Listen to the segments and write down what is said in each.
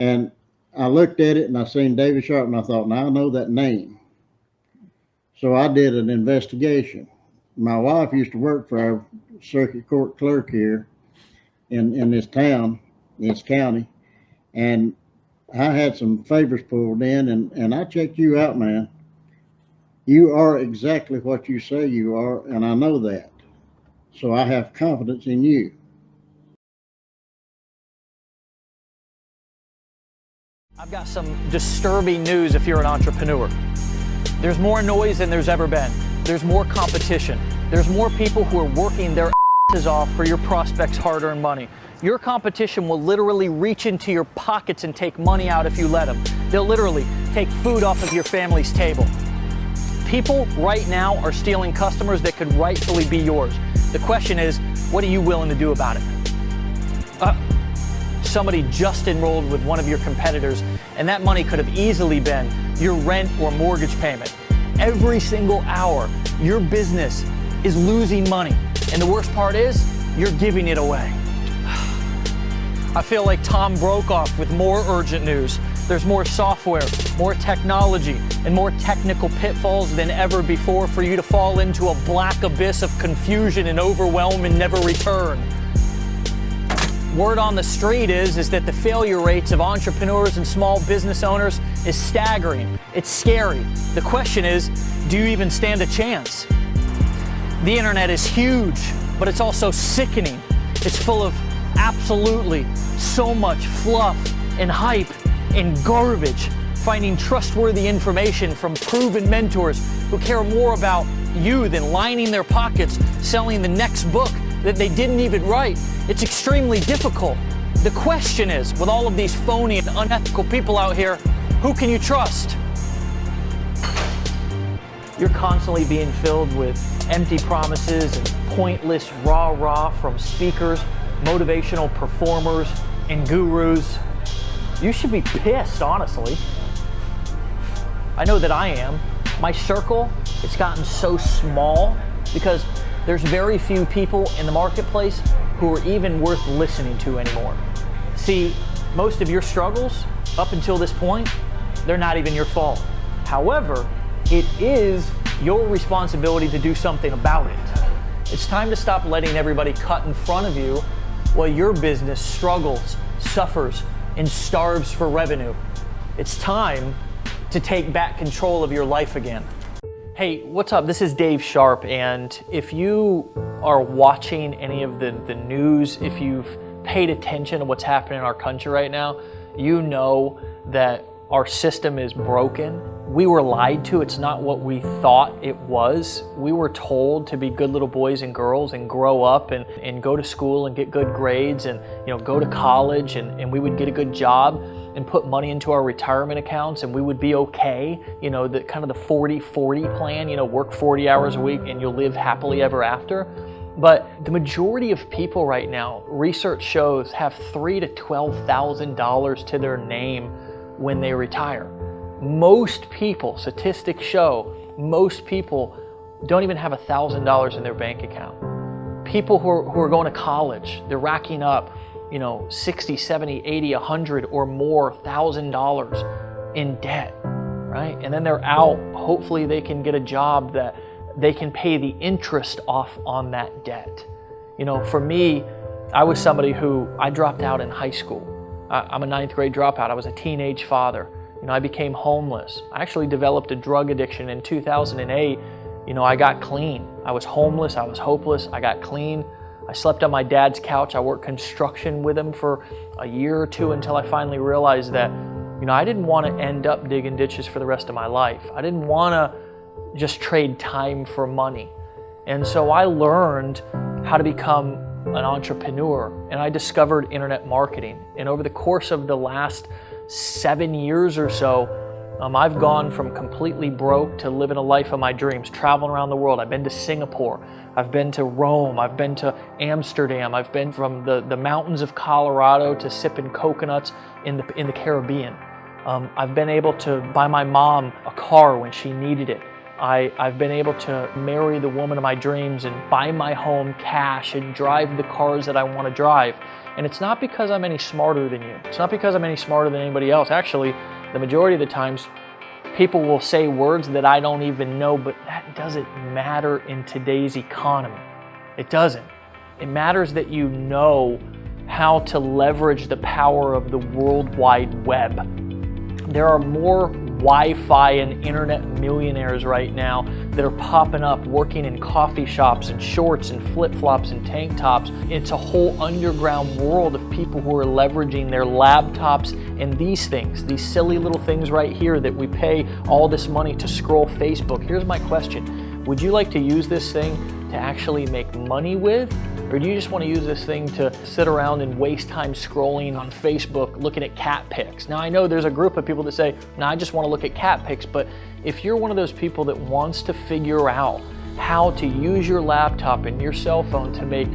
And I looked at it and I seen David Sharp and I thought, now I know that name. So I did an investigation. My wife used to work for our circuit court clerk here in this town, this county, and I had some favors pulled in, and I checked you out, man. You are exactly what you say you are, and I know that. So I have confidence in you. I've got some disturbing news if you're an entrepreneur. There's more noise than there's ever been. There's more competition. There's more people who are working their asses off for your prospects' hard-earned money. Your competition will literally reach into your pockets and take money out if you let them. They'll literally take food off of your family's table. People right now are stealing customers that could rightfully be yours. The question is, what are you willing to do about it? Somebody just enrolled with one of your competitors, and that money could have easily been your rent or mortgage payment. Every single hour, your business is losing money, and the worst part is, you're giving it away. I feel like Tom Brokaw with more urgent news. There's more software, more technology, and more technical pitfalls than ever before for you to fall into a black abyss of confusion and overwhelm and never return. Word on the street is that the failure rates of entrepreneurs and small business owners is staggering. It's scary. The question is, do you even stand a chance? The internet is huge, but it's also sickening. It's full of absolutely so much fluff and hype and garbage. Finding trustworthy information from proven mentors who care more about you than lining their pockets, selling the next book that they didn't even write. It's extremely difficult. The question is, with all of these phony and unethical people out here, who can you trust? You're constantly being filled with empty promises and pointless rah-rah from speakers, motivational performers, and gurus. You should be pissed, honestly. I know that I am. My circle, it's gotten so small because there's very few people in the marketplace who are even worth listening to anymore. See, most of your struggles up until this point, they're not even your fault. However, it is your responsibility to do something about it. It's time to stop letting everybody cut in front of you while your business struggles, suffers, and starves for revenue. It's time to take back control of your life again. Hey, what's up? This is Dave Sharp, and if you are watching any of the news, if you've paid attention to what's happening in our country right now, you know that our system is broken. We were lied to. It's not what we thought it was. We were told to be good little boys and girls and grow up and go to school and get good grades and go to college and we would get a good job and put money into our retirement accounts and we would be okay. The kind of the 40-40 plan, work 40 hours a week and you'll live happily ever after. But the majority of people right now, research shows, have $3,000 to $12,000 to their name when they retire. Most people, statistics show, most people don't even have $1,000 in their bank account. People who are going to college, they're racking up, 60, 70, 80, 100 or more $1,000 in debt, right? And then they're out. Hopefully they can get a job that they can pay the interest off on that debt. For me, I was somebody who I dropped out in high school. I'm a 9th grade dropout. I was a teenage father. I became homeless. I actually developed a drug addiction in 2008. I got clean. I was homeless. I was hopeless. I got clean. I slept on my dad's couch. I worked construction with him for a year or two until I finally realized that, I didn't want to end up digging ditches for the rest of my life. I didn't want to just trade time for money. And so I learned how to become an entrepreneur, and I discovered internet marketing. And over the course of the last 7 years or so, I've gone from completely broke to living a life of my dreams, traveling around the world. I've been to Singapore, I've been to Rome, I've been to Amsterdam, I've been from the mountains of Colorado to sipping coconuts in the Caribbean. I've been able to buy my mom a car when she needed it. I've been able to marry the woman of my dreams and buy my home cash and drive the cars that I want to drive. And it's not because I'm any smarter than you. It's not because I'm any smarter than anybody else. Actually, the majority of the times, people will say words that I don't even know, but that doesn't matter in today's economy. It doesn't. It matters that you know how to leverage the power of the World Wide Web. There are more Wi-Fi and internet millionaires right now that are popping up working in coffee shops and shorts and flip-flops and tank tops. It's a whole underground world of people who are leveraging their laptops and these things, these silly little things right here that we pay all this money to scroll Facebook. Here's my question. Would you like to use this thing to actually make money with? Or do you just want to use this thing to sit around and waste time scrolling on Facebook looking at cat pics? Now I know there's a group of people that say, no, I just want to look at cat pics, but if you're one of those people that wants to figure out how to use your laptop and your cell phone to make,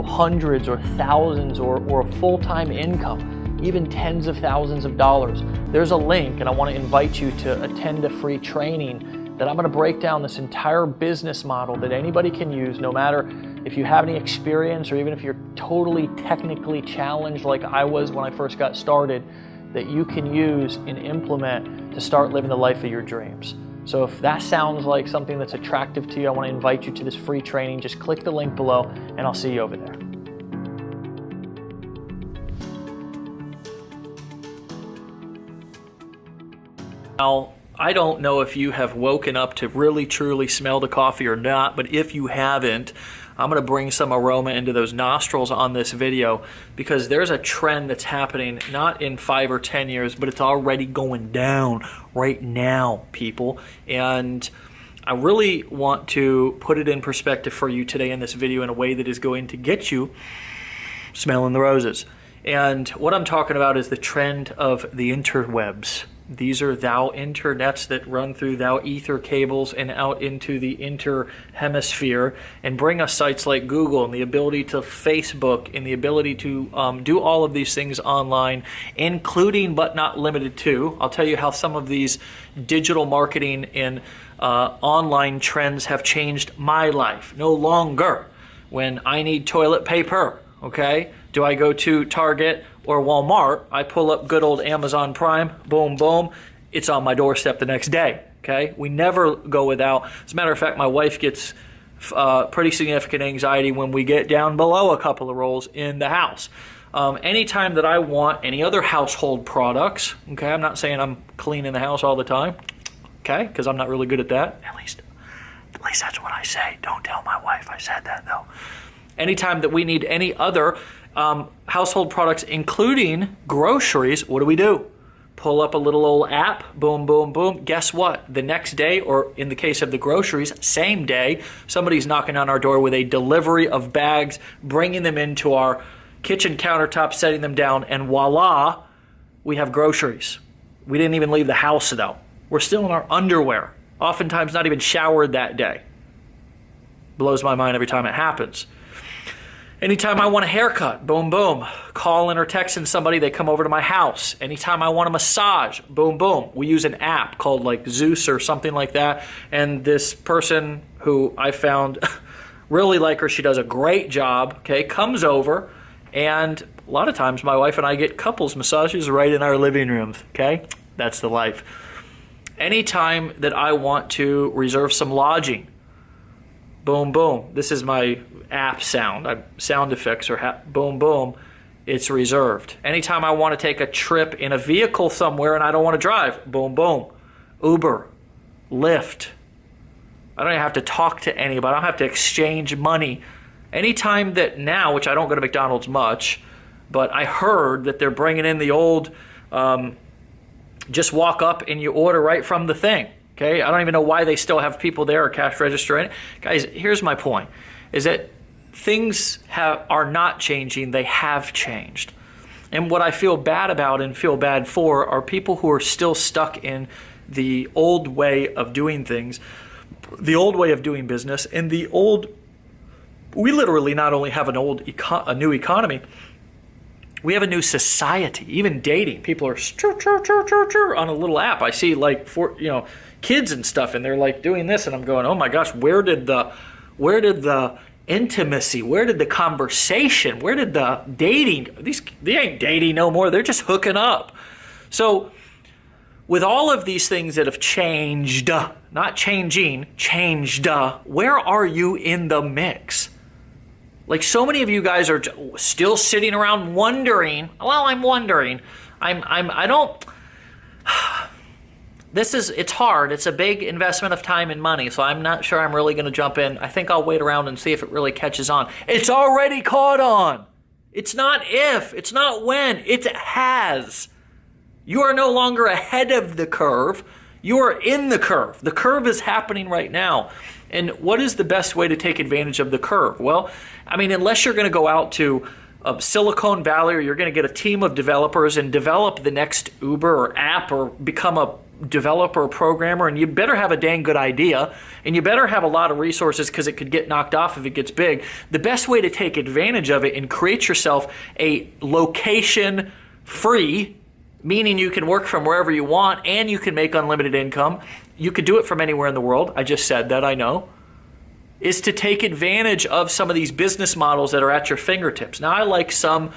hundreds or thousands or a full-time income, even tens of thousands of dollars, there's a link, and I want to invite you to attend a free training that I'm going to break down this entire business model that anybody can use, no matter if you have any experience or even if you're totally technically challenged like I was when I first got started, that you can use and implement to start living the life of your dreams. So if that sounds like something that's attractive to you, I want to invite you to this free training. Just click the link below and I'll see you over there. Now, I don't know if you have woken up to really truly smell the coffee or not, but if you haven't, I'm going to bring some aroma into those nostrils on this video because there's a trend that's happening not in 5 or 10 years, but it's already going down right now, people. And I really want to put it in perspective for you today in this video in a way that is going to get you smelling the roses. And what I'm talking about is the trend of the interwebs. These are thou internets that run through thou ether cables and out into the inter-hemisphere and bring us sites like Google and the ability to Facebook and the ability to do all of these things online, including but not limited to. I'll tell you how some of these digital marketing and online trends have changed my life. No longer when I need toilet paper, okay? Do I go to Target or Walmart? I pull up good old Amazon Prime, boom, boom, it's on my doorstep the next day, okay? We never go without. As a matter of fact, my wife gets pretty significant anxiety when we get down below a couple of rolls in the house. Anytime that I want any other household products, okay, I'm not saying I'm cleaning the house all the time, okay, because I'm not really good at that. At least that's what I say. Don't tell my wife I said that, though. Anytime that we need any other household products, including groceries, what do? Pull up a little old app, boom, boom, boom. Guess what? The next day, or in the case of the groceries, same day, somebody's knocking on our door with a delivery of bags, bringing them into our kitchen countertop, setting them down, and voila, we have groceries. We didn't even leave the house, though. We're still in our underwear, oftentimes not even showered that day. Blows my mind every time it happens. Anytime I want a haircut, boom, boom. Calling or texting somebody, they come over to my house. Anytime I want a massage, boom, boom. We use an app called like Zeus or something like that. And this person who I found really like her, she does a great job, okay, comes over. And a lot of times my wife and I get couples massages right in our living rooms, okay? That's the life. Anytime that I want to reserve some lodging, boom, boom. This is my app sound. Sound effects are boom, boom. It's reserved. Anytime I want to take a trip in a vehicle somewhere and I don't want to drive, boom, boom. Uber, Lyft. I don't even have to talk to anybody. I don't have to exchange money. Anytime that now, which I don't go to McDonald's much, but I heard that they're bringing in the old, just walk up and you order right from the thing. Okay, I don't even know why they still have people there or cash register in it. Guys, here's my point, is that things are not changing, they have changed. And what I feel bad about and feel bad for are people who are still stuck in the old way of doing things, the old way of doing business, and we literally not only have a new economy, we have a new society, even dating. People are on a little app. I see like kids and stuff, and they're like doing this, and I'm going, oh my gosh, where did the intimacy? Where did the conversation? Where did the dating? They ain't dating no more. They're just hooking up. So with all of these things that have changed, not changing, changed, where are you in the mix? Like, so many of you guys are still sitting around wondering. Well, I'm wondering. It's hard. It's a big investment of time and money, so I'm not sure I'm really going to jump in. I think I'll wait around and see if it really catches on. It's already caught on. It's not if, it's not when, it has. You are no longer ahead of the curve. You are in the curve. The curve is happening right now. And what is the best way to take advantage of the curve? Well, I mean, unless you're going to go out to Silicon Valley, or you're going to get a team of developers and develop the next Uber or app, or become a developer or programmer, and you better have a dang good idea, and you better have a lot of resources, because it could get knocked off if it gets big. The best way to take advantage of it and create yourself a location free, meaning you can work from wherever you want and you can make unlimited income. You could do it from anywhere in the world. I just said that, I know. Is to take advantage of some of these business models that are at your fingertips. Now, I like some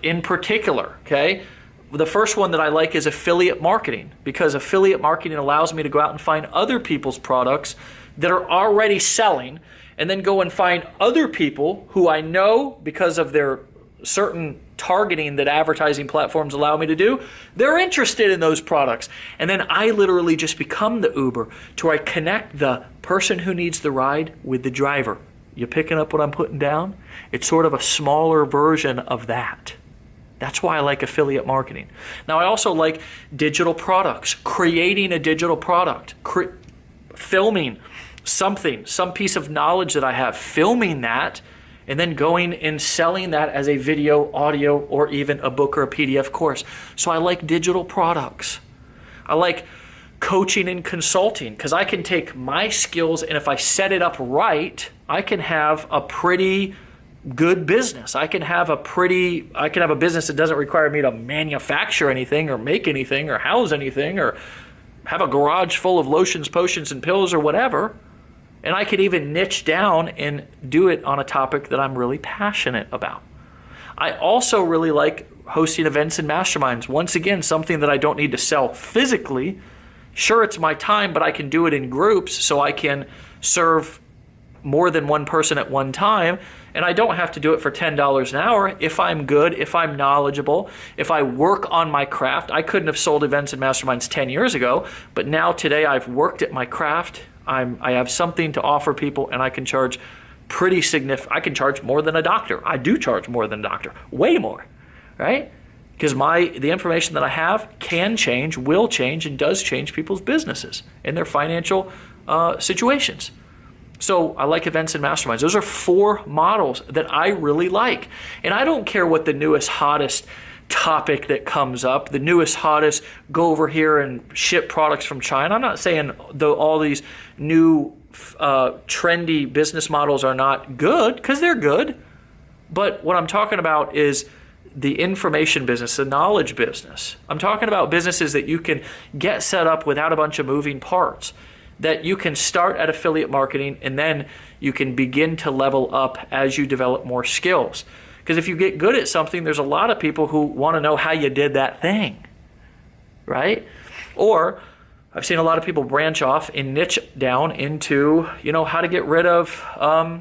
in particular, okay? The first one that I like is affiliate marketing, because affiliate marketing allows me to go out and find other people's products that are already selling, and then go and find other people who I know, because of their certain targeting that advertising platforms allow me to do, they're interested in those products. And then I literally just become the Uber, to where I connect the person who needs the ride with the driver. You picking up what I'm putting down? It's sort of a smaller version of that. That's why I like affiliate marketing. Now, I also like digital products, creating a digital product, filming something, some piece of knowledge that I have, filming that, and then going and selling that as a video, audio, or even a book or a PDF course. So I like digital products. I like coaching and consulting, because I can take my skills, and if I set it up right, I can have a pretty good business. I can have a business that doesn't require me to manufacture anything or make anything or house anything or have a garage full of lotions, potions, and pills or whatever. And I could even niche down and do it on a topic that I'm really passionate about. I also really like hosting events and masterminds. Once again, something that I don't need to sell physically. Sure, it's my time, but I can do it in groups, so I can serve more than one person at one time. And I don't have to do it for $10 an hour. If I'm good, if I'm knowledgeable, if I work on my craft. I couldn't have sold events and masterminds 10 years ago, but now today I've worked at my craft. I have something to offer people, and I can charge pretty significant. I can charge more than a doctor. I do charge more than a doctor, way more, right? Because the information that I have can change, will change, and does change people's businesses and their financial situations. So I like events and masterminds. Those are 4 models that I really like. And I don't care what the newest, hottest topic that comes up, the newest, hottest, go over here and ship products from China. I'm not saying all these new trendy business models are not good, because they're good. But what I'm talking about is the information business, the knowledge business. I'm talking about businesses that you can get set up without a bunch of moving parts, that you can start at affiliate marketing, and then you can begin to level up as you develop more skills. Because if you get good at something, there's a lot of people who want to know how you did that thing, right? Or I've seen a lot of people branch off and niche down into, how to get rid of, how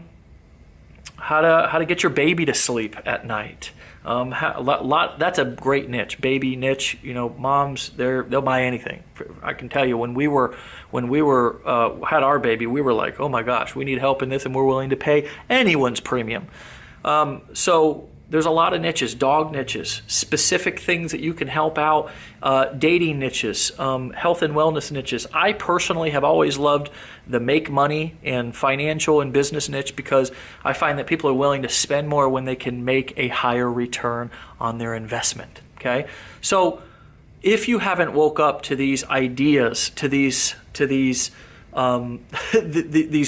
to get your baby to sleep at night. That's a great niche, baby niche. Moms, they'll buy anything. I can tell you, when we had our baby, we were like, oh my gosh, we need help in this, and we're willing to pay anyone's premium. So there's a lot of niches, dog niches, specific things that you can help out, dating niches, health and wellness niches. I personally have always loved the make money and financial and business niche, because I find that people are willing to spend more when they can make a higher return on their investment. Okay, so if you haven't woke up to these ideas, to these these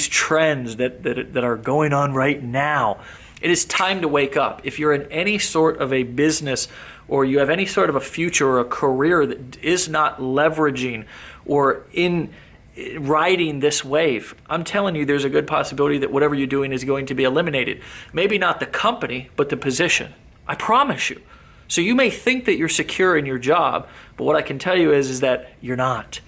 trends that are going on right now, it is time to wake up. If you're in any sort of a business, or you have any sort of a future or a career that is not leveraging or riding this wave. I'm telling you, there's a good possibility that whatever you're doing is going to be eliminated. Maybe not the company, but the position. I promise you. So you may think that you're secure in your job, but what I can tell you is that you're not,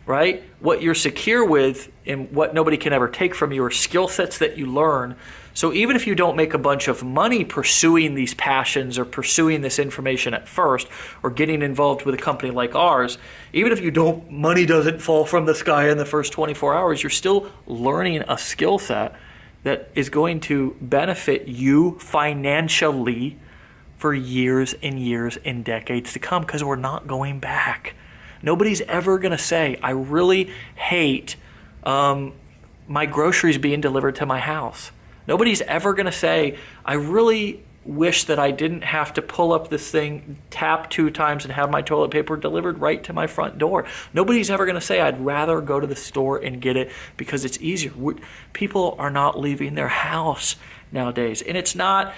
right? What you're secure with and what nobody can ever take from you are skill sets that you learn. So even if you don't make a bunch of money pursuing these passions or pursuing this information at first or getting involved with a company like ours, even if you don't, money doesn't fall from the sky in the first 24 hours, you're still learning a skill set that is going to benefit you financially for years and years and decades to come, because we're not going back. Nobody's ever going to say, I really hate my groceries being delivered to my house. Nobody's ever going to say, I really wish that I didn't have to pull up this thing, tap 2 times, and have my toilet paper delivered right to my front door. Nobody's ever going to say, I'd rather go to the store and get it because it's easier. People are not leaving their house nowadays. And it's not,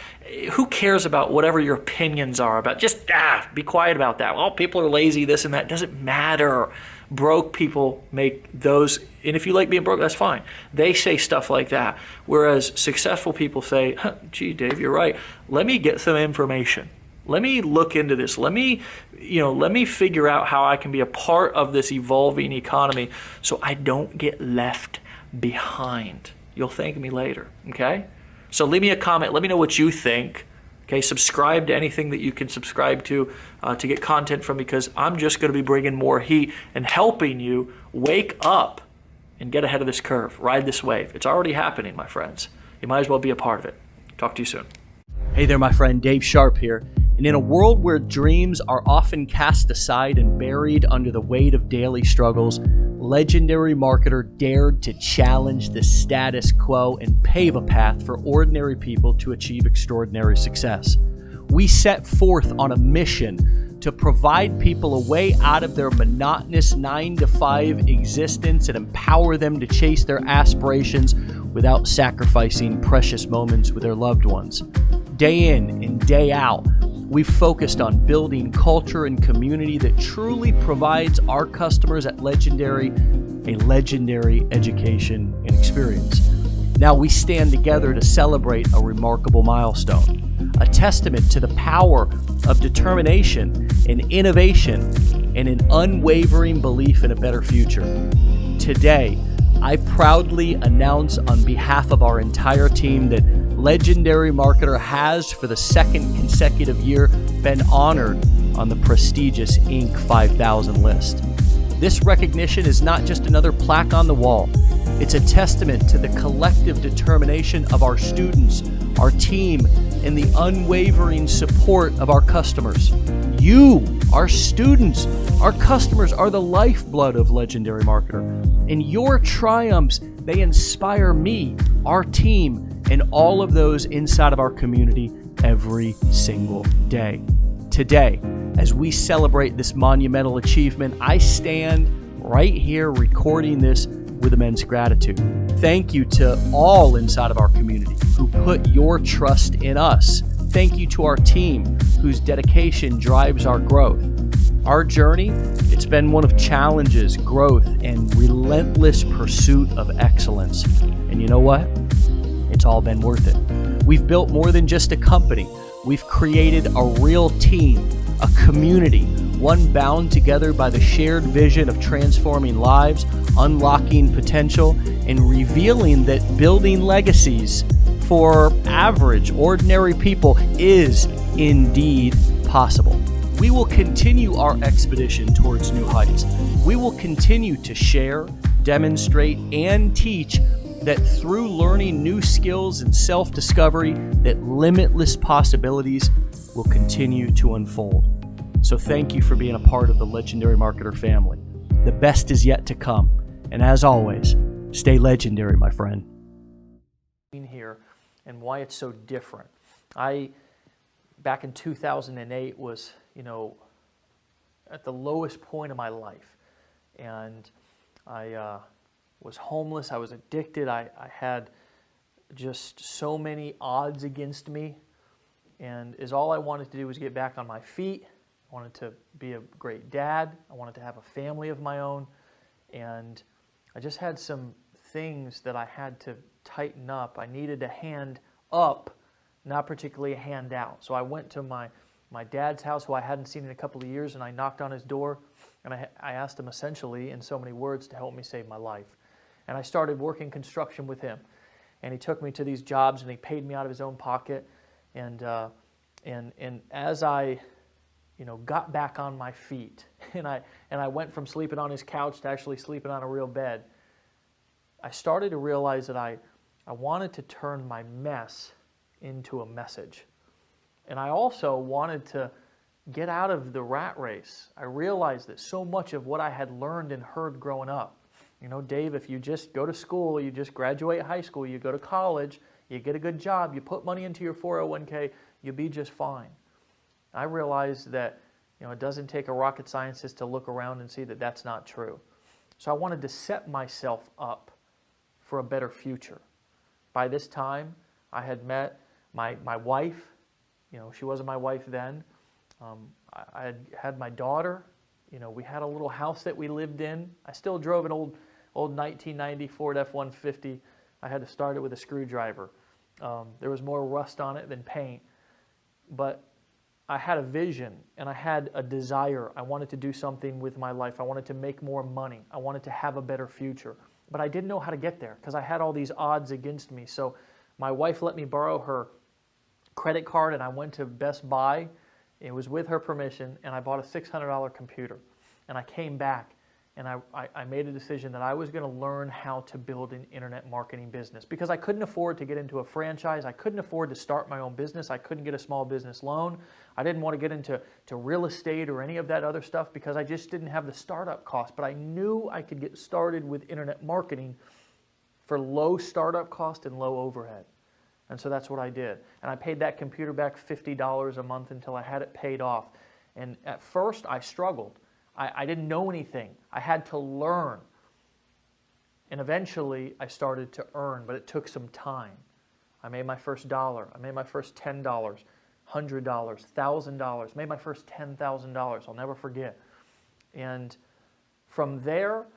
who cares about whatever your opinions are about? Just be quiet about that. Well, people are lazy, this and that. It doesn't matter. Broke people make those, and if you like being broke, that's fine. They say stuff like that. Whereas successful people say, gee, Dave, you're right. Let me get some information. Let me look into this. Let me figure out how I can be a part of this evolving economy so I don't get left behind. You'll thank me later, okay? So leave me a comment. Let me know what you think. Okay, subscribe to anything that you can subscribe to get content from, because I'm just going to be bringing more heat and helping you wake up and get ahead of this curve. Ride this wave. It's already happening, my friends. You might as well be a part of it. Talk to you soon. Hey there, my friend. Dave Sharp here. And in a world where dreams are often cast aside and buried under the weight of daily struggles, legendary marketer dared to challenge the status quo and pave a path for ordinary people to achieve extraordinary success. We set forth on a mission to provide people a way out of their monotonous 9-to-5 existence and empower them to chase their aspirations without sacrificing precious moments with their loved ones. Day in and day out, we've focused on building culture and community that truly provides our customers at Legendary a legendary education and experience. Now we stand together to celebrate a remarkable milestone, a testament to the power of determination and innovation and an unwavering belief in a better future. Today, I proudly announce on behalf of our entire team that Legendary Marketer has, for the 2nd consecutive year, been honored on the prestigious Inc. 5000 list. This recognition is not just another plaque on the wall. It's a testament to the collective determination of our students, our team, and the unwavering support of our customers. You, our students, our customers are the lifeblood of Legendary Marketer. And your triumphs, they inspire me, our team, and all of those inside of our community every single day. Today, as we celebrate this monumental achievement, I stand right here recording this with immense gratitude. Thank you to all inside of our community who put your trust in us. Thank you to our team whose dedication drives our growth. Our journey, it's been one of challenges, growth, and relentless pursuit of excellence. And you know what? It's all been worth it. We've built more than just a company. We've created a real team, a community, one bound together by the shared vision of transforming lives, unlocking potential, and revealing that building legacies for average, ordinary people is indeed possible. We will continue our expedition towards new heights. We will continue to share, demonstrate, and teach that through learning new skills and self-discovery, that limitless possibilities will continue to unfold. So thank you for being a part of the Legendary Marketer family. The best is yet to come. And as always, stay legendary, my friend. Here and why it's so different. Back in 2008 was, at the lowest point of my life. And I was homeless, I was addicted, I had just so many odds against me, and all I wanted to do was get back on my feet. I wanted to be a great dad, I wanted to have a family of my own, and I just had some things that I had to tighten up. I needed a hand up, not particularly a hand out. So I went to my dad's house, who I hadn't seen in a couple of years, and I knocked on his door, and I asked him essentially in so many words to help me save my life. And I started working construction with him. And he took me to these jobs, and he paid me out of his own pocket. And as I got back on my feet, and I went from sleeping on his couch to actually sleeping on a real bed, I started to realize that I wanted to turn my mess into a message. And I also wanted to get out of the rat race. I realized that so much of what I had learned and heard growing up, Dave, if you just go to school, you just graduate high school, you go to college, you get a good job, you put money into your 401k, you'll be just fine. I realized that it doesn't take a rocket scientist to look around and see that that's not true. So I wanted to set myself up for a better future. By this time, I had met my wife. She wasn't my wife then. I had my daughter. We had a little house that we lived in. I still drove an old 1990 Ford F-150. I had to start it with a screwdriver. There was more rust on it than paint. But I had a vision and I had a desire. I wanted to do something with my life. I wanted to make more money. I wanted to have a better future. But I didn't know how to get there because I had all these odds against me. So my wife let me borrow her credit card, and I went to Best Buy. It was with her permission, and I bought a $600 computer. And I came back, and I made a decision that I was going to learn how to build an internet marketing business because I couldn't afford to get into a franchise. I couldn't afford to start my own business. I couldn't get a small business loan. I didn't want to get into real estate or any of that other stuff because I just didn't have the startup cost. But I knew I could get started with internet marketing for low startup cost and low overhead. And so that's what I did. And I paid that computer back $50 a month until I had it paid off. And at first I struggled. I didn't know anything. I had to learn. And eventually I started to earn, but it took some time. I made my first dollar. I made my first $10, $100, $1,000. Made my first $10,000. I'll never forget. And from there,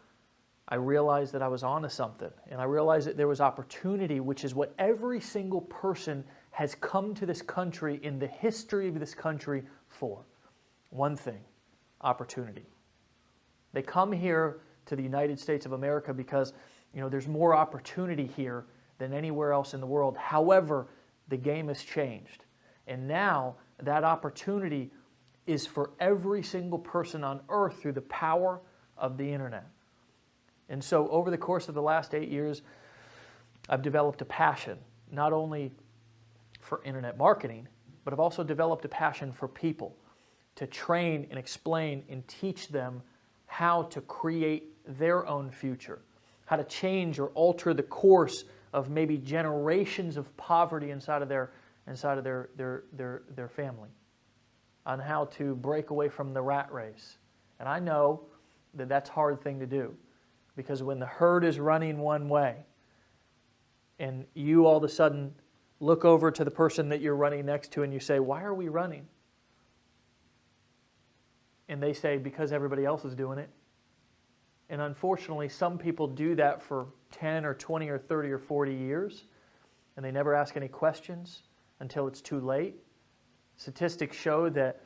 I realized that I was onto something. And I realized that there was opportunity, which is what every single person has come to this country in the history of this country for. One thing, opportunity. They come here to the United States of America because, there's more opportunity here than anywhere else in the world. However, the game has changed. And now that opportunity is for every single person on earth through the power of the internet. And so over the course of the last 8 years, I've developed a passion, not only for internet marketing, but I've also developed a passion for people, to train and explain and teach them how to create their own future, how to change or alter the course of maybe generations of poverty inside of their family, on how to break away from the rat race. And I know that that's a hard thing to do, because when the herd is running one way and you all of a sudden look over to the person that you're running next to and you say, "Why are we running?" And they say, "Because everybody else is doing it." And unfortunately, some people do that for 10 or 20 or 30 or 40 years, and they never ask any questions until it's too late. Statistics show that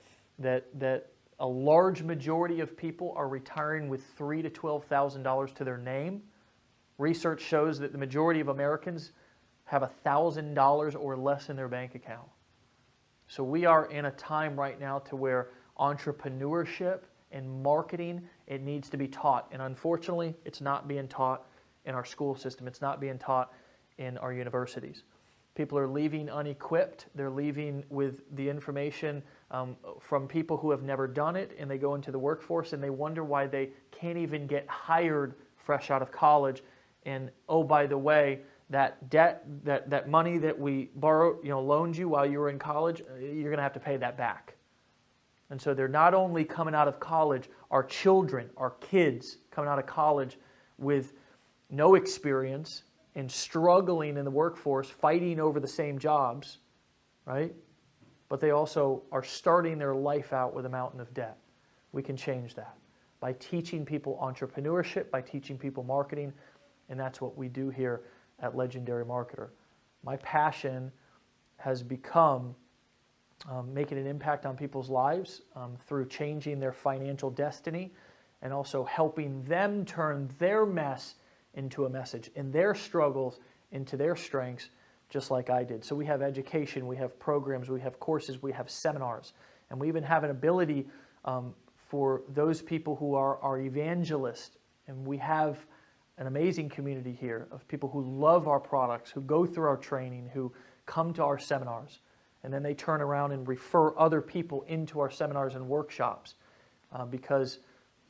a large majority of people are retiring with $3,000 to $12,000 to their name. Research shows that the majority of Americans have $1,000 or less in their bank account. So we are in a time right now to where entrepreneurship and marketing, it needs to be taught. And unfortunately, it's not being taught in our school system. It's not being taught in our universities. People are leaving unequipped. They're leaving with the information from people who have never done it, and they go into the workforce and they wonder why they can't even get hired fresh out of college. And oh, by the way, that debt, that money that we borrowed, loaned you while you were in college, you're going to have to pay that back. And so they're not only coming out of college, our children, our kids coming out of college with no experience and struggling in the workforce, fighting over the same jobs, right? But they also are starting their life out with a mountain of debt. We can change that by teaching people entrepreneurship, by teaching people marketing, and that's what we do here at Legendary Marketer. My passion has become making an impact on people's lives through changing their financial destiny and also helping them turn their mess into a message and their struggles into their strengths, just like I did. So we have education, we have programs, we have courses, we have seminars, and we even have an ability for those people who are our evangelists, and we have an amazing community here of people who love our products, who go through our training, who come to our seminars, and then they turn around and refer other people into our seminars and workshops because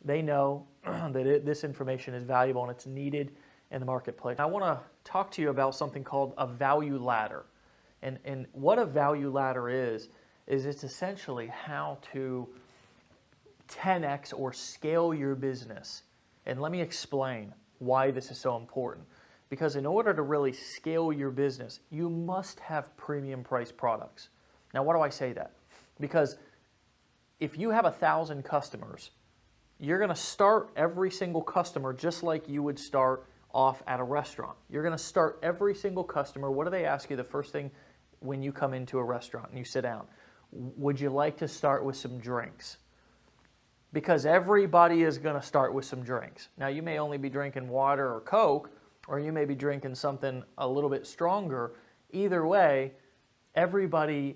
they know that this information is valuable and it's needed in the marketplace. I want to talk to you about something called a value ladder. And what a value ladder is it's essentially how to 10x or scale your business. And let me explain why this is so important. Because in order to really scale your business, you must have premium price products. Now, why do I say that? Because if you have 1,000 customers, you're going to start every single customer just like you would start off at a restaurant. You're going to start every single customer. What do they ask you the first thing when you come into a restaurant and you sit down? Would you like to start with some drinks? Because everybody is going to start with some drinks. Now, you may only be drinking water or Coke, or you may be drinking something a little bit stronger. Either way, everybody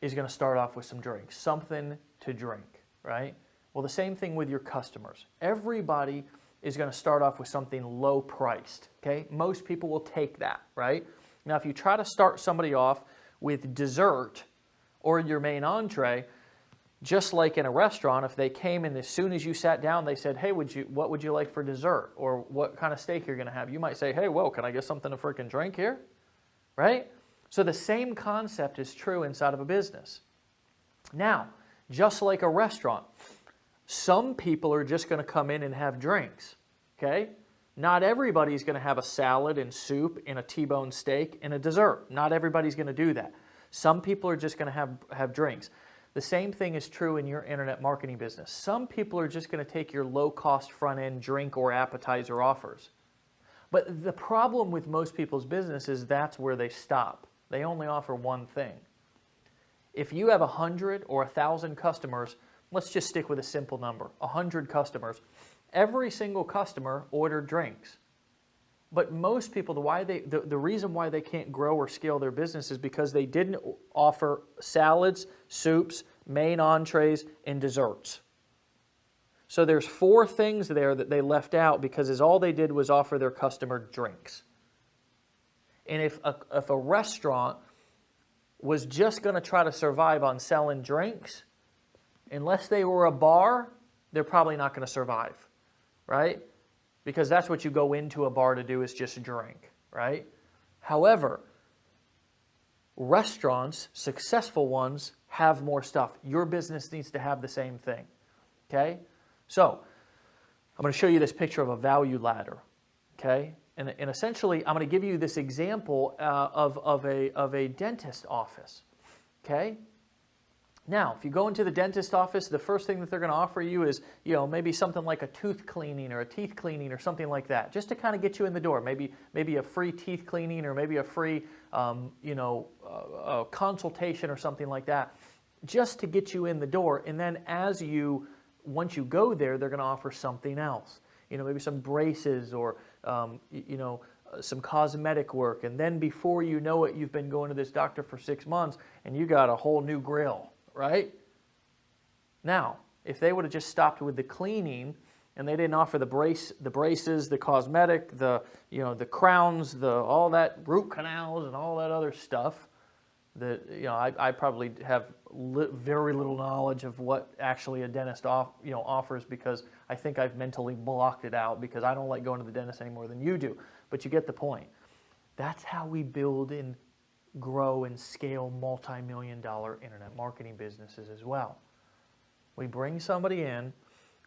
is going to start off with some drinks, something to drink, right? Well, the same thing with your customers. Everybody is going to start off with something low priced, okay? Most people will take that, right? Now, if you try to start somebody off with dessert or your main entree, just like in a restaurant, if they came and as soon as you sat down, they said, hey, what would you like for dessert? Or what kind of steak you're going to have? You might say, hey, whoa, can I get something to freaking drink here? Right? So the same concept is true inside of a business. Now, just like a restaurant, some people are just going to come in and have drinks, okay? Not everybody's going to have a salad and soup and a T-bone steak and a dessert. Not everybody's going to do that. Some people are just going to have drinks. The same thing is true in your internet marketing business. Some people are just going to take your low-cost front-end drink or appetizer offers. But the problem with most people's business is that's where they stop. They only offer one thing. If you have 100 or 1,000 customers, let's just stick with a simple number, 100 customers. Every single customer ordered drinks. But most people, the reason why they can't grow or scale their business is because they didn't offer salads, soups, main entrees, and desserts. So there's 4 things there that they left out because all they did was offer their customer drinks. And if a restaurant was just going to try to survive on selling drinks, unless they were a bar, they're probably not going to survive, right? Because that's what you go into a bar to do, is just drink, right? However, restaurants, successful ones, have more stuff. Your business needs to have the same thing, okay? So I'm going to show you this picture of a value ladder, okay? And essentially, I'm going to give you this example of a dentist office, okay? Now, if you go into the dentist office, the first thing that they're going to offer you is, maybe something like a tooth cleaning or a teeth cleaning or something like that, just to kind of get you in the door. Maybe a free teeth cleaning or maybe a free, consultation or something like that, just to get you in the door. And then once you go there, they're going to offer something else. Maybe some braces or, some cosmetic work. And then before you know it, you've been going to this doctor for 6 months and you got a whole new grill. Right? Now, if they would have just stopped with the cleaning and they didn't offer the braces, the cosmetic, the crowns, all that root canals and all that other stuff, that I probably have very little knowledge of what actually a dentist offers, because I think I've mentally blocked it out because I don't like going to the dentist any more than you do. But you get the point. That's how we build and grow and scale multi-million-dollar internet marketing businesses as well. We bring somebody in,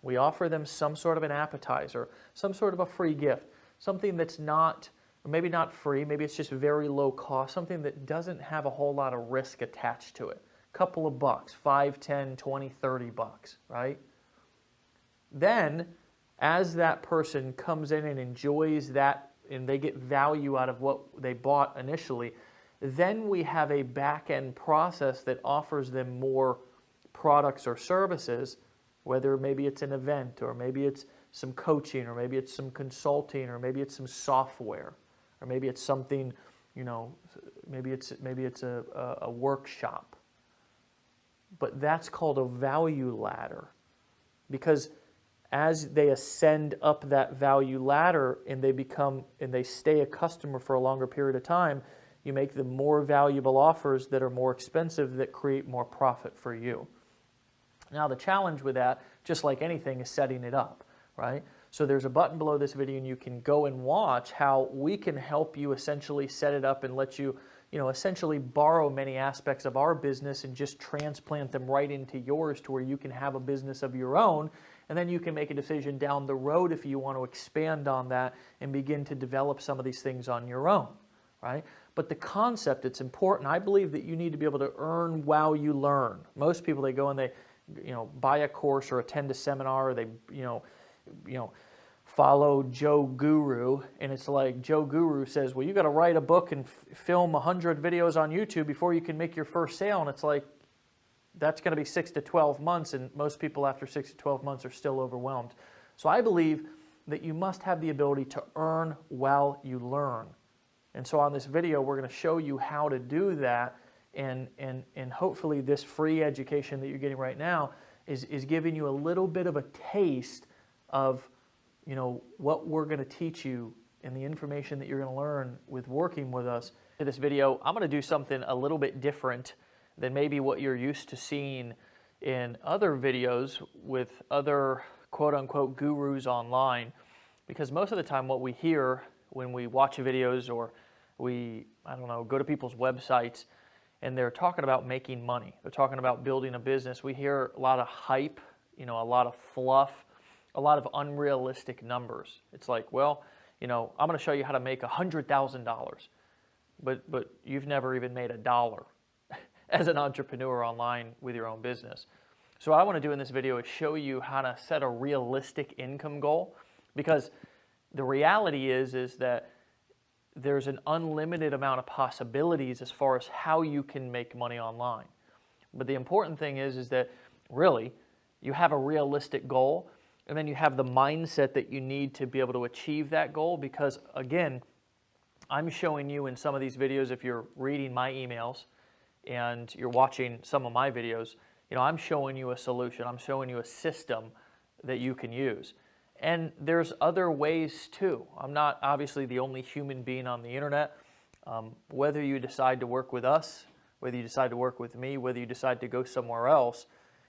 we offer them some sort of an appetizer, some sort of a free gift, something that's not, or maybe not free, maybe it's just very low cost, something that doesn't have a whole lot of risk attached to it. A couple of bucks, $5, $10, $20, $30, right? Then, as that person comes in and enjoys that and they get value out of what they bought initially, then we have a back-end process that offers them more products or services, whether maybe it's an event or maybe it's some coaching or maybe it's some consulting or maybe it's some software or maybe it's something, you know, maybe it's a workshop. But that's called a value ladder, because as they ascend up that value ladder and they stay a customer for a longer period of time, you make them more valuable offers that are more expensive that create more profit for you. Now the challenge with that, just like anything, is setting it up, right? So there's a button below this video and you can go and watch how we can help you essentially set it up and let you, essentially borrow many aspects of our business and just transplant them right into yours to where you can have a business of your own. And then you can make a decision down the road if you want to expand on that and begin to develop some of these things on your own, right? But the concept, it's important. I believe that you need to be able to earn while you learn. Most people, they go and they, buy a course or attend a seminar, or they, follow Joe Guru, and it's like Joe Guru says, well, you got to write a book and film 100 videos on YouTube before you can make your first sale. And it's like, that's going to be 6 to 12 months, and most people after 6 to 12 months are still overwhelmed. So I believe that you must have the ability to earn while you learn. And so on this video, we're going to show you how to do that, and hopefully this free education that you're getting right now is giving you a little bit of a taste of what we're going to teach you and the information that you're going to learn with working with us. In this video, I'm going to do something a little bit different than maybe what you're used to seeing in other videos with other quote-unquote gurus online, because most of the time what we hear when we watch videos or we, go to people's websites and they're talking about making money, they're talking about building a business, we hear a lot of hype, a lot of fluff, a lot of unrealistic numbers. It's like, well, I'm going to show you how to make $100,000, but you've never even made $1 as an entrepreneur online with your own business. So what I want to do in this video is show you how to set a realistic income goal, because the reality is that there's an unlimited amount of possibilities as far as how you can make money online. But the important thing is that really you have a realistic goal, and then you have the mindset that you need to be able to achieve that goal, because again, I'm showing you in some of these videos, if you're reading my emails and you're watching some of my videos, I'm showing you a solution. I'm showing you a system that you can use. And there's other ways too. I'm not obviously the only human being on the internet. Whether you decide to work with us, whether you decide to work with me, whether you decide to go somewhere else,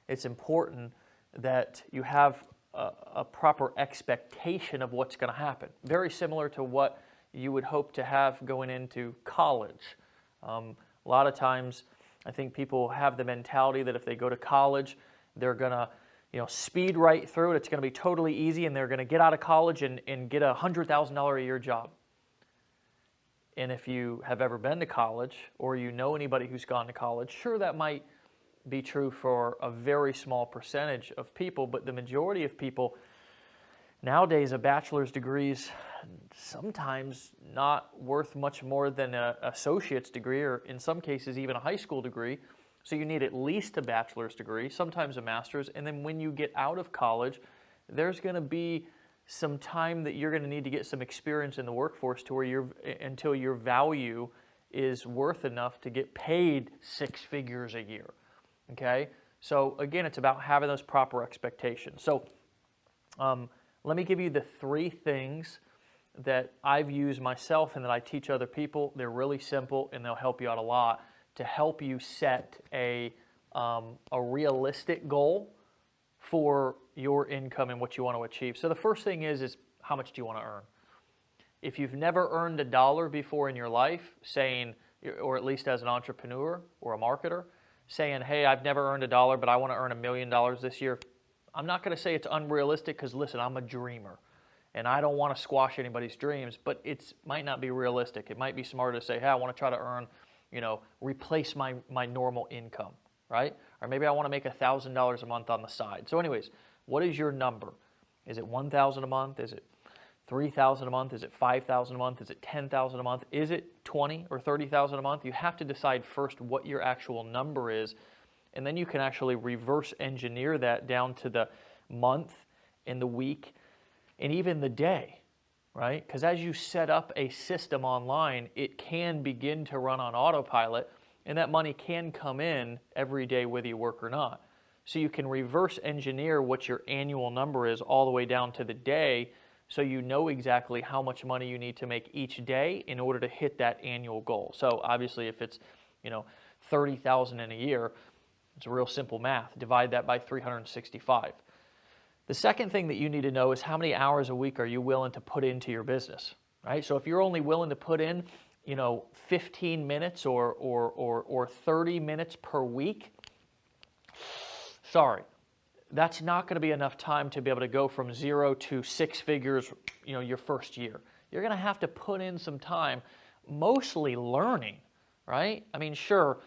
it's important that you have a proper expectation of what's going to happen. Very similar to what you would hope to have going into college. A lot of times, I think people have the mentality that if they go to college, they're going to, speed right through it. It's going to be totally easy, and they're going to get out of college and get a $100,000 a year job. And if you have ever been to college, or you know anybody who's gone to college, sure, that might be true for a very small percentage of people, but the majority of people nowadays, a bachelor's degree is sometimes not worth much more than an associate's degree, or in some cases even a high school degree. So you need at least a bachelor's degree, sometimes a master's, and then when you get out of college, there's going to be some time that you're going to need to get some experience in the workforce to where until your value is worth enough to get paid 6 figures a year. Okay? So again, it's about having those proper expectations. So let me give you the 3 things that I've used myself and that I teach other people. They're really simple and they'll help you out a lot to help you set a realistic goal for your income and what you want to achieve. So the first thing is how much do you want to earn? If you've never earned $1 before in your life, saying, or at least as an entrepreneur or a marketer, saying, hey, I've never earned $1, but I want to earn $1 million this year, I'm not going to say it's unrealistic, because listen, I'm a dreamer and I don't want to squash anybody's dreams, but it might not be realistic. It might be smarter to say, hey, I want to try to earn, replace my normal income, right? Or maybe I want to make $1,000 a month on the side. So anyways, what is your number? Is it 1,000 a month? Is it 3,000 a month? Is it 5,000 a month? Is it 10,000 a month? Is it 20 or 30,000 a month? You have to decide first what your actual number is, and then you can actually reverse engineer that down to the month and the week and even the day, right? Because as you set up a system online, it can begin to run on autopilot, and that money can come in every day whether you work or not. So you can reverse engineer what your annual number is all the way down to the day, so you know exactly how much money you need to make each day in order to hit that annual goal. So obviously if it's, 30,000 in a year, it's real simple math. Divide that by 365. The second thing that you need to know is how many hours a week are you willing to put into your business, right? So if you're only willing to put in, 15 minutes or 30 minutes per week, sorry, that's not going to be enough time to be able to go from 0 to 6 figures, your first year. You're going to have to put in some time, mostly learning, right? I mean, sure,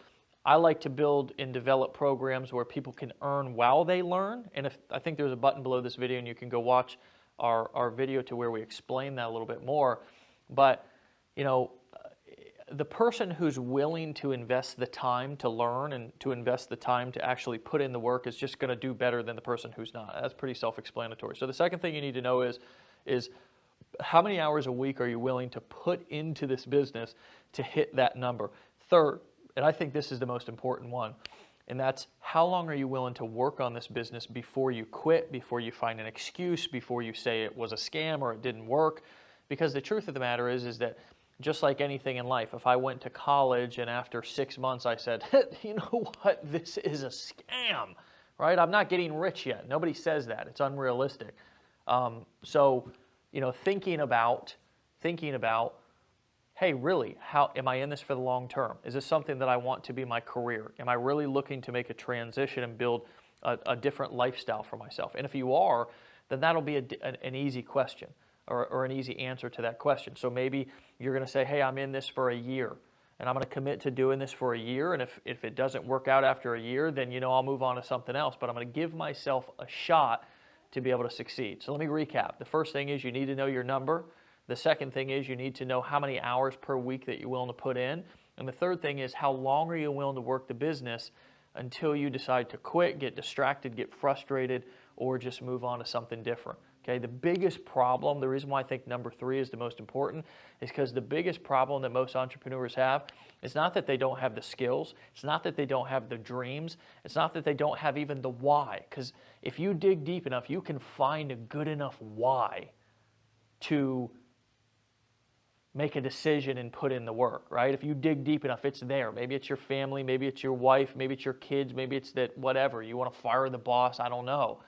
I like to build and develop programs where people can earn while they learn. And I think there's a button below this video, and you can go watch our video to where we explain that a little bit more. But, the person who's willing to invest the time to learn and to invest the time to actually put in the work is just going to do better than the person who's not. That's pretty self-explanatory. So the second thing you need to know is how many hours a week are you willing to put into this business to hit that number? Third, and I think this is the most important one, and that's how long are you willing to work on this business before you quit, before you find an excuse, before you say it was a scam or it didn't work? Because the truth of the matter is that just like anything in life, if I went to college and after 6 months I said, you know what, this is a scam, right? I'm not getting rich yet. Nobody says that. It's unrealistic. So, thinking about, hey, really, how am I in this for the long term? Is this something that I want to be my career? Am I really looking to make a transition and build a different lifestyle for myself? And if you are, then that'll be an easy question. Or an easy answer to that question. So maybe you're going to say, hey, I'm in this for a year, and I'm going to commit to doing this for a year, and if it doesn't work out after a year, then I'll move on to something else, but I'm going to give myself a shot to be able to succeed. So let me recap. The first thing is you need to know your number. The second thing is you need to know how many hours per week that you're willing to put in. And the third thing is how long are you willing to work the business until you decide to quit, get distracted, get frustrated, or just move on to something different. Okay, the biggest problem, the reason why I think number 3 is the most important, is because the biggest problem that most entrepreneurs have is not that they don't have the skills, it's not that they don't have the dreams, it's not that they don't have even the why. Because if you dig deep enough, you can find a good enough why to make a decision and put in the work, right? If you dig deep enough, it's there. Maybe it's your family, maybe it's your wife, maybe it's your kids, maybe it's that whatever. You want to fire the boss, I don't know.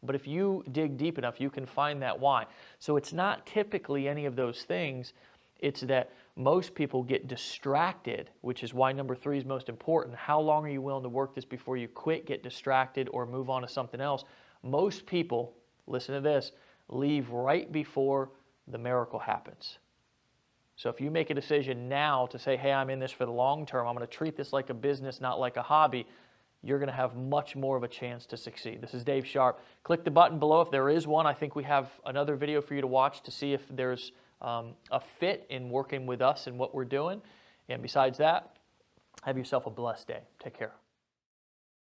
But if you dig deep enough, you can find that why. So it's not typically any of those things. It's that most people get distracted, which is why number 3 is most important. How long are you willing to work this before you quit, get distracted, or move on to something else? Most people, listen to this, leave right before the miracle happens. So if you make a decision now to say, hey, I'm in this for the long term, I'm going to treat this like a business, not like a hobby, you're going to have much more of a chance to succeed. This is Dave Sharp. Click the button below if there is one. I think we have another video for you to watch to see if there's a fit in working with us and what we're doing. And besides that, have yourself a blessed day. Take care.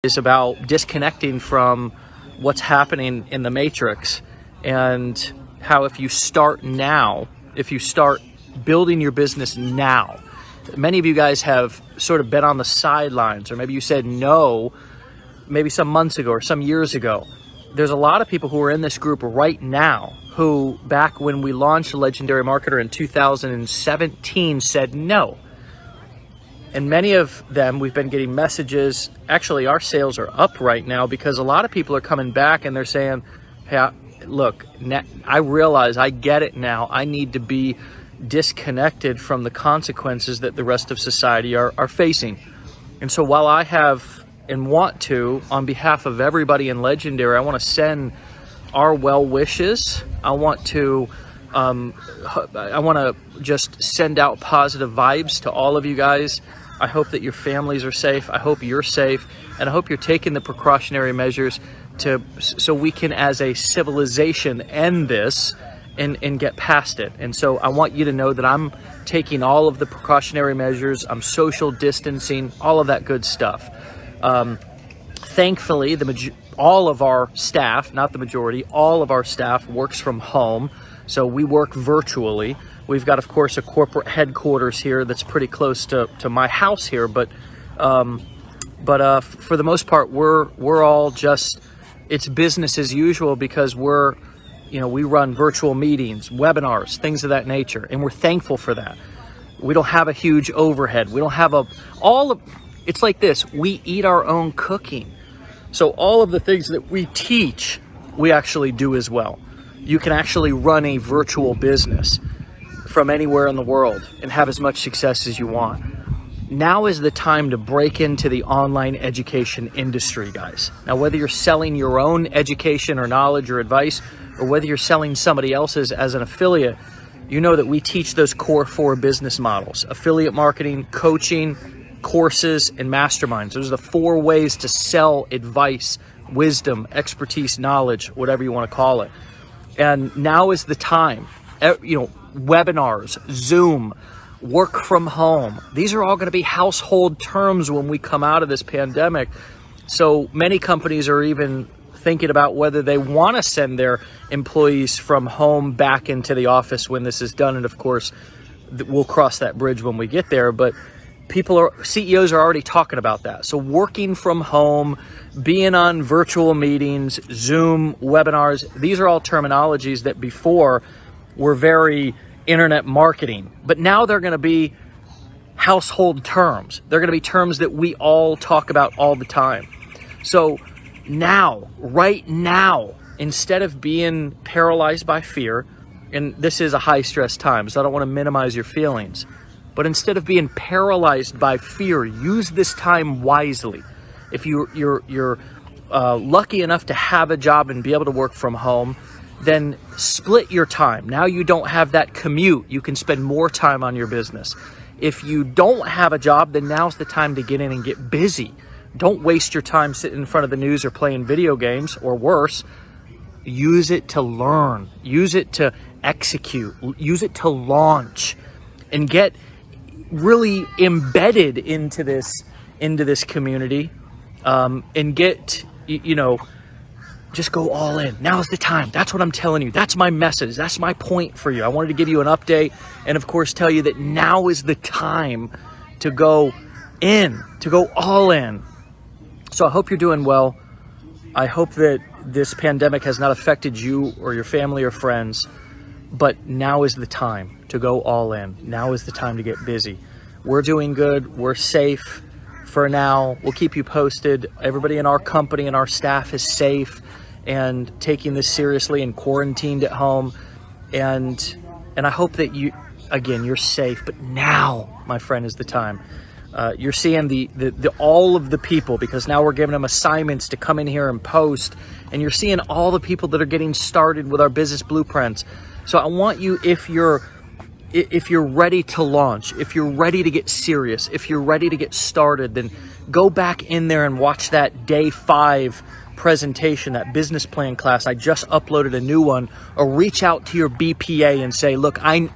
It's about disconnecting from what's happening in the matrix, and how if you start now, if you start building your business now, many of you guys have sort of been on the sidelines, or maybe you said no, maybe some months ago or some years ago. There's a lot of people who are in this group right now who, back when we launched Legendary Marketer in 2017, said no. And many of them, we've been getting messages. Actually, our sales are up right now because a lot of people are coming back and they're saying, hey, look, I realize, I get it now. I need to be disconnected from the consequences that the rest of society are facing. And so while I have and want to, on behalf of everybody in Legendary, I want to send our well wishes. I want to just send out positive vibes to all of you guys. I hope that your families are safe. I hope you're safe. And I hope you're taking the precautionary measures so we can, as a civilization, end this and get past it. And so I want you to know that I'm taking all of the precautionary measures. I'm social distancing, all of that good stuff. Thankfully, all of our staff, not the majority, all of our staff works from home. So we work virtually. We've got, of course, a corporate headquarters here that's pretty close to my house here, but for the most part, we're all just, it's business as usual, because we run virtual meetings, webinars, things of that nature, and we're thankful for that. We don't have a huge overhead. We don't have it's like this, we eat our own cooking. So all of the things that we teach, we actually do as well. You can actually run a virtual business from anywhere in the world and have as much success as you want. Now is the time to break into the online education industry, guys. Now, whether you're selling your own education or knowledge or advice, or whether you're selling somebody else's as an affiliate, you know that we teach those core 4 business models: affiliate marketing, coaching, courses, and masterminds. Those are the 4 ways to sell advice, wisdom, expertise, knowledge, whatever you want to call it. And now is the time. Webinars, Zoom, work from home. These are all going to be household terms when we come out of this pandemic. So many companies are even thinking about whether they want to send their employees from home back into the office when this is done. And of course, we'll cross that bridge when we get there. But CEOs are already talking about that. So working from home, being on virtual meetings, Zoom, webinars, these are all terminologies that before were very internet marketing, but now they're going to be household terms. They're going to be terms that we all talk about all the time. So now, right now, instead of being paralyzed by fear, and this is a high stress time, so I don't want to minimize your feelings, but instead of being paralyzed by fear, use this time wisely. If you're lucky enough to have a job and be able to work from home, then split your time. Now you don't have that commute. You can spend more time on your business. If you don't have a job, then now's the time to get in and get busy. Don't waste your time sitting in front of the news or playing video games, or worse. Use it to learn. Use it to execute. Use it to launch, and get really embedded into this community, and get, just go all in. Now's the time. That's what I'm telling you. That's my message. That's my point for you. I wanted to give you an update, and of course tell you that now is the time to go in, to go all in. So I hope you're doing well. I hope that this pandemic has not affected you or your family or friends, but now is the time to go all in. Now is the time to get busy. We're doing good. We're safe for now. We'll keep you posted. Everybody in our company and our staff is safe and taking this seriously and quarantined at home. And I hope that you're safe. But now, my friend, is the time. You're seeing the all of the people, because now we're giving them assignments to come in here and post. And you're seeing all the people that are getting started with our business blueprints. So I want you, if you're ready to launch, if you're ready to get serious, if you're ready to get started, then go back in there and watch that day 5 presentation, that business plan class. I just uploaded a new one. Or reach out to your BPA and say, look, I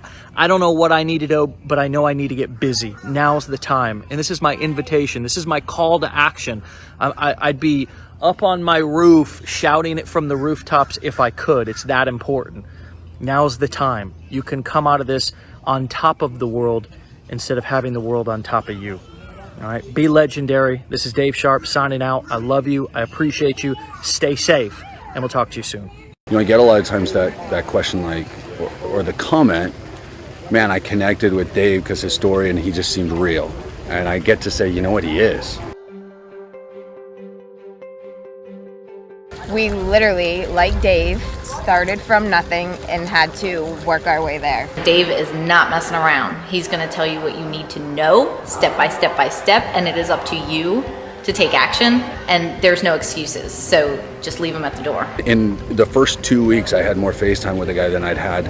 don't know what I need to do, but I know I need to get busy. Now's the time. And this is my invitation. This is my call to action. I'd be up on my roof shouting it from the rooftops if I could. It's that important. Now's the time. You can come out of this on top of the world instead of having the world on top of you. All right. Be legendary. This is Dave Sharp signing out. I love you. I appreciate you. Stay safe, and we'll talk to you soon. I get a lot of times that question, like, or the comment, man, I connected with Dave because his story, and he just seemed real. And I get to say, you know what, he is. We literally, like Dave, started from nothing and had to work our way there. Dave is not messing around. He's going to tell you what you need to know, step by step by step, and it is up to you to take action, and there's no excuses. So just leave him at the door. In the first 2 weeks, I had more FaceTime with a guy than I'd had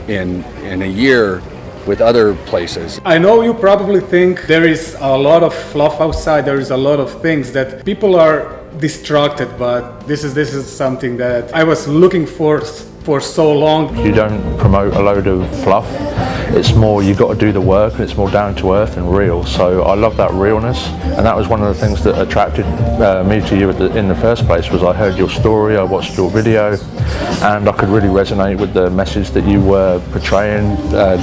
in a year with other places. I know you probably think there is a lot of fluff outside, there is a lot of things that people are distracted, but this is something that I was looking for so long. You don't promote a load of fluff. It's more, you've got to do the work, and it's more down to earth and real. So I love that realness, and that was one of the things that attracted me to you in the first place. Was I heard your story, I watched your video, and I could really resonate with the message that you were portraying,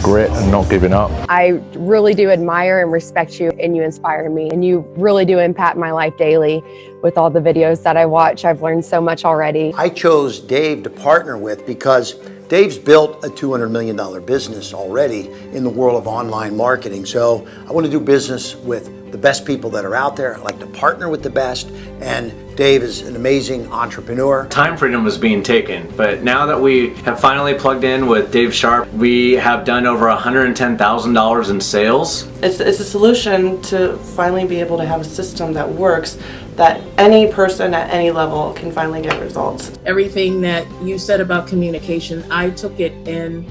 grit and not giving up. I really do admire and respect you, and you inspire me, and you really do impact my life daily. With all the videos that I watch, I've learned so much already. I chose Dave to partner with because Dave's built a $200 million business already in the world of online marketing. So I want to do business with the best people that are out there. I like to partner with the best, and Dave is an amazing entrepreneur. Time freedom was being taken, but now that we have finally plugged in with Dave Sharp, we have done over $110,000 in sales. It's a solution to finally be able to have a system that works, that any person at any level can finally get results. Everything that you said about communication, I took it and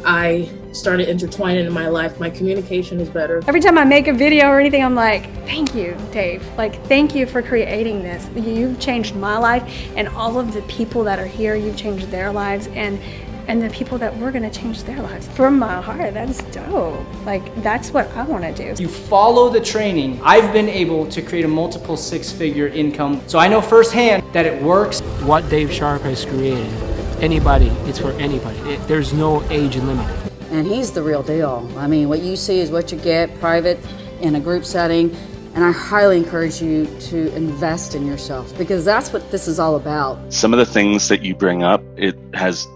I started intertwining in my life. My communication is better. Every time I make a video or anything, I'm like, thank you, Dave. Like, thank you for creating this. You've changed my life, and all of the people that are here, you've changed their lives, and the people that we're gonna change their lives. From my heart, that's dope. Like, that's what I wanna do. You follow the training. I've been able to create a multiple six-figure income, so I know firsthand that it works. What Dave Sharp has created, anybody, it's for anybody. There's no age limit. And he's the real deal. I mean, what you see is what you get private in a group setting. And I highly encourage you to invest in yourself, because that's what this is all about. Some of the things that you bring up, it has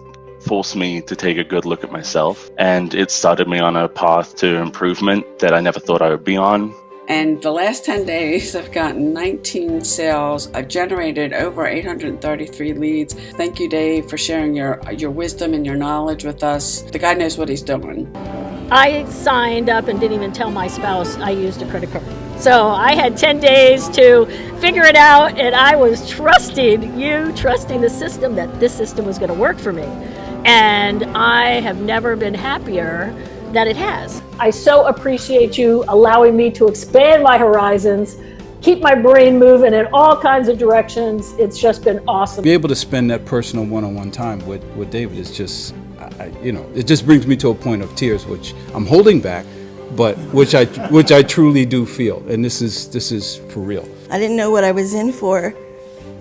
forced me to take a good look at myself, and it started me on a path to improvement that I never thought I would be on. And the last 10 days, I've gotten 19 sales. I've generated over 833 leads. Thank you, Dave, for sharing your wisdom and your knowledge with us. The guy knows what he's doing. I signed up and didn't even tell my spouse I used a credit card. So I had 10 days to figure it out, and I was trusting the system, that this system was going to work for me. And I have never been happier that it has. I so appreciate you allowing me to expand my horizons, keep my brain moving in all kinds of directions. It's just been awesome. Be able to spend that personal one-on-one time with David is just, it just brings me to a point of tears, which I'm holding back, but which I truly do feel, and this is for real. I didn't know what I was in for,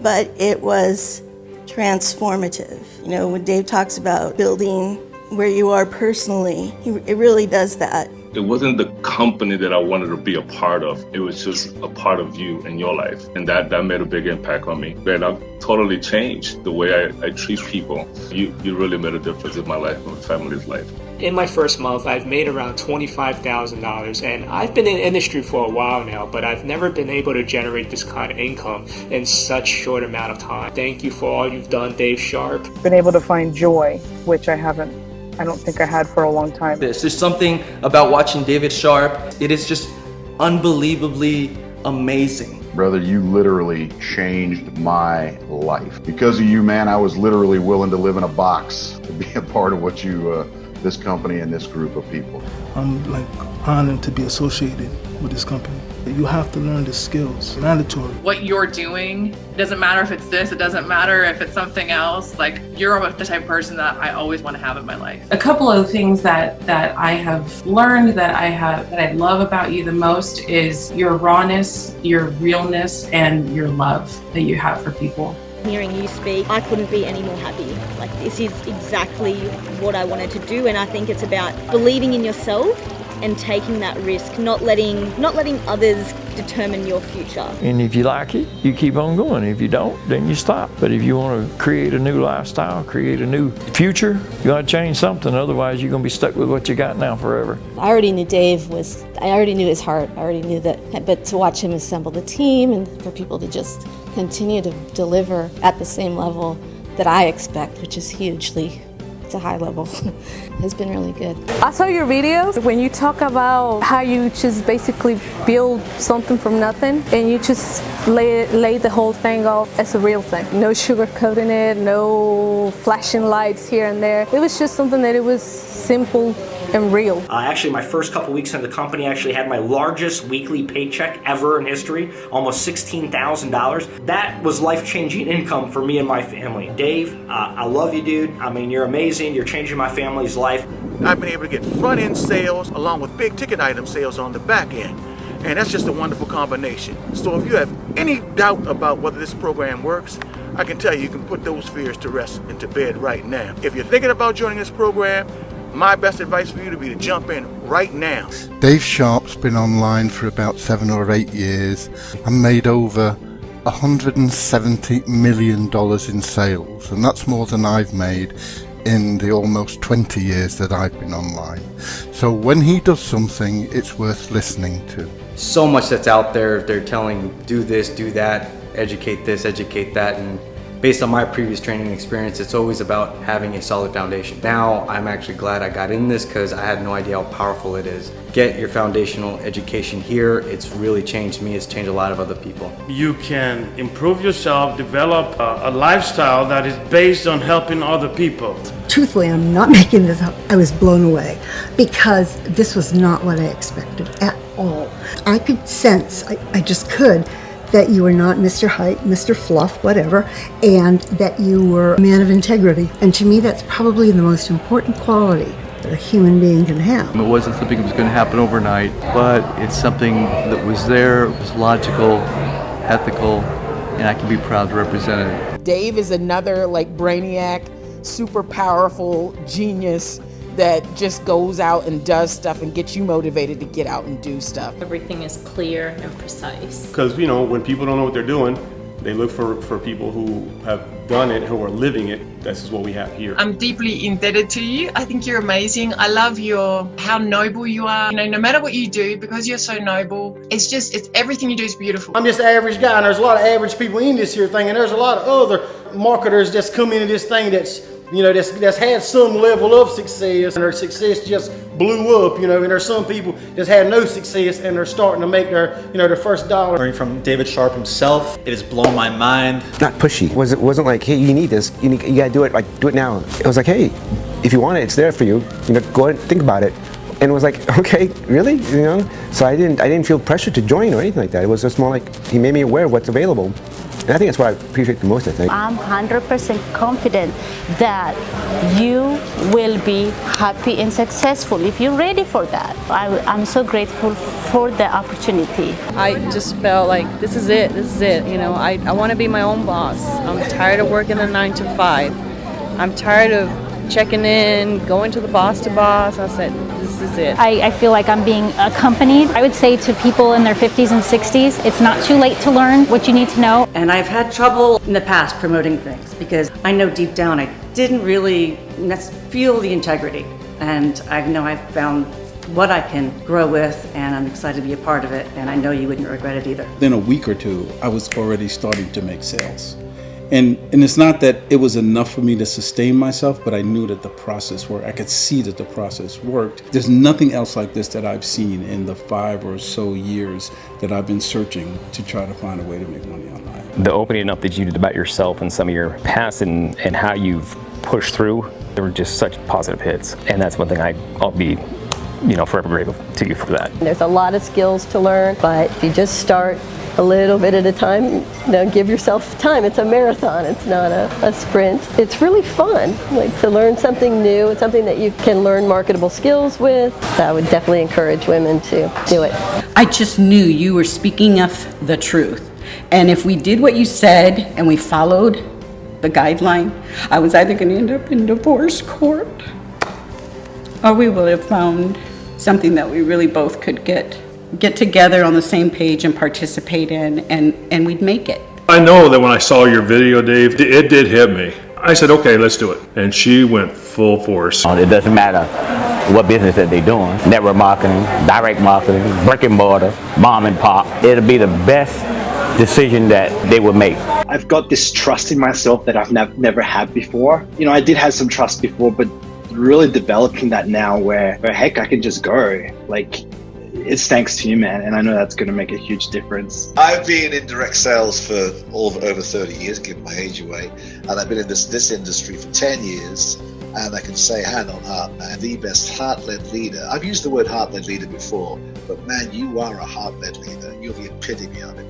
but it was transformative. You know, when Dave talks about building where you are personally, it really does that. It wasn't the company that I wanted to be a part of. It was just a part of you and your life. And that made a big impact on me. And I've totally changed the way I treat people. You really made a difference in my life and my family's life. In my first month, I've made around $25,000, and I've been in the industry for a while now, but I've never been able to generate this kind of income in such short amount of time. Thank you for all you've done, Dave Sharp. Been able to find joy, which I don't think I had for a long time. There's something about watching David Sharp. It is just unbelievably amazing. Brother, you literally changed my life. Because of you, man, I was literally willing to live in a box to be a part of what you, this company and this group of people. I'm honored to be associated with this company. You have to learn the skills, mandatory. What you're doing, it doesn't matter if it's this, it doesn't matter if it's something else, like you're the type of person that I always want to have in my life. A couple of things that I have learned that I love about you the most is your rawness, your realness, and your love that you have for people. Hearing you speak, I couldn't be any more happy. Like, this is exactly what I wanted to do, and I think it's about believing in yourself and taking that risk, not letting others determine your future. And if you like it, you keep on going. If you don't, then you stop. But if you want to create a new lifestyle, create a new future, you got to change something. Otherwise, you're going to be stuck with what you got now forever. I already knew I already knew his heart. I already knew that. But to watch him assemble the team and for people to just continue to deliver at the same level that I expect, which is it's it's a high level. It's been really good. I saw your videos when you talk about how you just basically build something from nothing and you just lay the whole thing off as a real thing. No sugarcoating it, no flashing lights here and there. It was just something that it was simple and real. Actually, my first couple weeks in the company, I actually had my largest weekly paycheck ever in history, almost $16,000. That was life-changing income for me and my family. Dave, I love you, dude. I mean, you're amazing. You're changing my family's life. I've been able to get front-end sales along with big-ticket item sales on the back end. And that's just a wonderful combination. So if you have any doubt about whether this program works, I can tell you can put those fears to rest and to bed right now. If you're thinking about joining this program, my best advice for you to be to jump in right now. Dave Sharp's been online for about 7 or 8 years and made over $170 million in sales, and that's more than I've made in the almost 20 years that I've been online. So when he does something, it's worth listening to. So much that's out there. They're telling, do this, do that, educate this, educate that, and based on my previous training experience, it's always about having a solid foundation. Now, I'm actually glad I got in this because I had no idea how powerful it is. Get your foundational education here. It's really changed me. It's changed a lot of other people. You can improve yourself, develop a lifestyle that is based on helping other people. Truthfully, I'm not making this up. I was blown away because this was not what I expected at all. I could sense, I just could, that you were not Mr. Hype, Mr. Fluff, whatever, and that you were a man of integrity. And to me, that's probably the most important quality that a human being can have. It wasn't something that was going to happen overnight, but it's something that was there, it was logical, ethical, and I can be proud to represent it. Dave is another like brainiac, super powerful genius that just goes out and does stuff and gets you motivated to get out and do stuff. Everything is clear and precise. Because, you know, when people don't know what they're doing, they look for people who have done it, who are living it. This is what we have here. I'm deeply indebted to you. I think you're amazing. I love how noble you are. You know, no matter what you do, because you're so noble, it's everything you do is beautiful. I'm just an average guy, and there's a lot of average people in this here thing, and there's a lot of other marketers that's come into this thing that's had some level of success, and their success just blew up, and there's some people that's had no success and they're starting to make their first dollar. Learning from David Sharp himself, it has blown my mind. Not pushy. It wasn't like, hey, you need this, you gotta do it, like do it now. It was like, hey, if you want it, it's there for you. Go ahead and think about it. And it was like, okay, really? So I didn't feel pressure to join or anything like that. It was just more like he made me aware of what's available. And I think that's what I appreciate the most, I think. I'm 100% confident that you will be happy and successful if you're ready for that. I'm so grateful for the opportunity. I just felt like this is it. I want to be my own boss. I'm tired of working a 9 to 5. I'm tired of checking in, going to the boss to boss. I said, this is it. I feel like I'm being accompanied. I would say to people in their 50s and 60s, it's not too late to learn what you need to know. And I've had trouble in the past promoting things because I know deep down I didn't really feel the integrity. And I know I've found what I can grow with, and I'm excited to be a part of it, and I know you wouldn't regret it either. Within a week or two, I was already starting to make sales. And it's not that it was enough for me to sustain myself, but I knew that the process worked. I could see that the process worked. There's nothing else like this that I've seen in the 5 or so years that I've been searching to try to find a way to make money online. The opening up that you did about yourself and some of your past and how you've pushed through, they were just such positive hits. And that's one thing I'll be forever grateful to you for that. There's a lot of skills to learn, but if you just start a little bit at a time, give yourself time. It's a marathon, it's not a sprint. It's really fun, to learn something new. It's something that you can learn marketable skills with. I would definitely encourage women to do it. I just knew you were speaking of the truth. And if we did what you said and we followed the guideline, I was either going to end up in divorce court or we would have found something that we really both could get together on the same page and participate in, and we'd make it. I know that when I saw your video, Dave, it did hit me. I said, okay, let's do it. And she went full force. It doesn't matter what business that they're doing. Network marketing, direct marketing, brick and mortar, mom and pop. It'll be the best decision that they would make. I've got this trust in myself that I've never had before. I did have some trust before, but really developing that now where heck, I can just go. Like, it's thanks to you, man, and I know that's going to make a huge difference. I've been in direct sales for over 30 years, giving my age away, and I've been in this industry for 10 years, and I can say hand on heart, man, the best heart-led leader. I've used the word heart-led leader before, but man, you are a heart-led leader. You're the epitome of it.